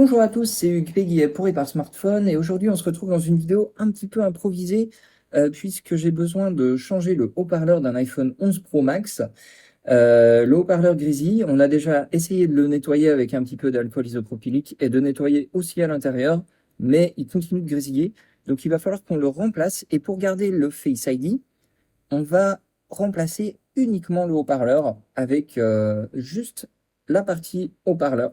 Bonjour à tous, c'est Hugues Peggy pour et par smartphone et aujourd'hui on se retrouve dans une vidéo un petit peu improvisée puisque j'ai besoin de changer le haut-parleur d'un iPhone 11 Pro Max. Le haut-parleur grésille, on a déjà essayé de le nettoyer avec un petit peu d'alcool isopropylique et de nettoyer aussi à l'intérieur, mais il continue de grésiller, donc il va falloir qu'on le remplace et pour garder le Face ID, on va remplacer uniquement le haut-parleur avec juste la partie haut-parleur.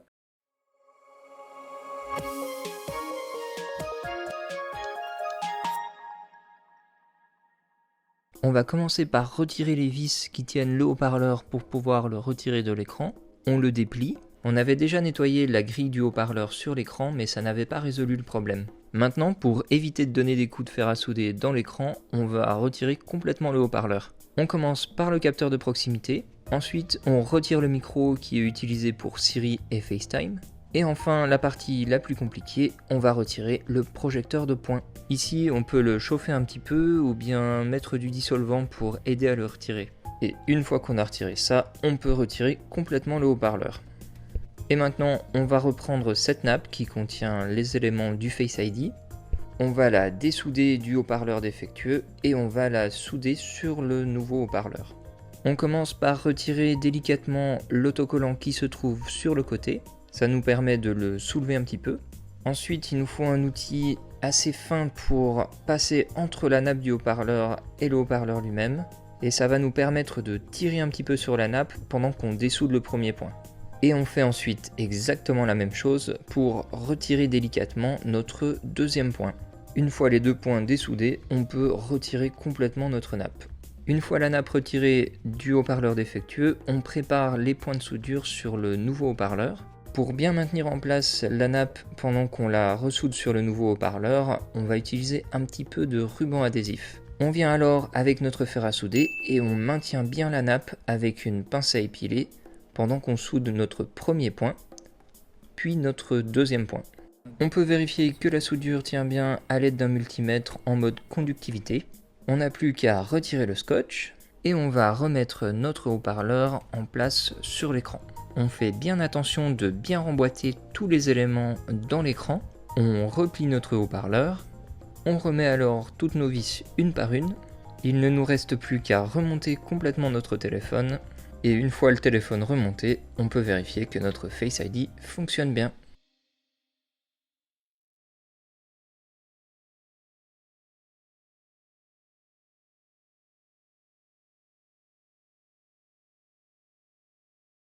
On va commencer par retirer les vis qui tiennent le haut-parleur pour pouvoir le retirer de l'écran. On le déplie. On avait déjà nettoyé la grille du haut-parleur sur l'écran, mais ça n'avait pas résolu le problème. Maintenant, pour éviter de donner des coups de fer à souder dans l'écran, on va retirer complètement le haut-parleur. On commence par le capteur de proximité. Ensuite, on retire le micro qui est utilisé pour Siri et FaceTime. Et enfin, la partie la plus compliquée, on va retirer le projecteur de points. Ici, on peut le chauffer un petit peu ou bien mettre du dissolvant pour aider à le retirer. Et une fois qu'on a retiré ça, on peut retirer complètement le haut-parleur. Et maintenant, on va reprendre cette nappe qui contient les éléments du Face ID. On va la dessouder du haut-parleur défectueux et on va la souder sur le nouveau haut-parleur. On commence par retirer délicatement l'autocollant qui se trouve sur le côté. Ça nous permet de le soulever un petit peu. Ensuite, il nous faut un outil assez fin pour passer entre la nappe du haut-parleur et le haut-parleur lui-même. Et ça va nous permettre de tirer un petit peu sur la nappe pendant qu'on dessoude le premier point. Et on fait ensuite exactement la même chose pour retirer délicatement notre deuxième point. Une fois les deux points dessoudés, on peut retirer complètement notre nappe. Une fois la nappe retirée du haut-parleur défectueux, on prépare les points de soudure sur le nouveau haut-parleur. Pour bien maintenir en place la nappe pendant qu'on la ressoude sur le nouveau haut-parleur, on va utiliser un petit peu de ruban adhésif. On vient alors avec notre fer à souder et on maintient bien la nappe avec une pince à épiler pendant qu'on soude notre premier point, puis notre deuxième point. On peut vérifier que la soudure tient bien à l'aide d'un multimètre en mode conductivité. On n'a plus qu'à retirer le scotch et on va remettre notre haut-parleur en place sur l'écran. On fait bien attention de bien remboîter tous les éléments dans l'écran. On replie notre haut-parleur. On remet alors toutes nos vis une par une. Il ne nous reste plus qu'à remonter complètement notre téléphone. Et une fois le téléphone remonté, on peut vérifier que notre Face ID fonctionne bien.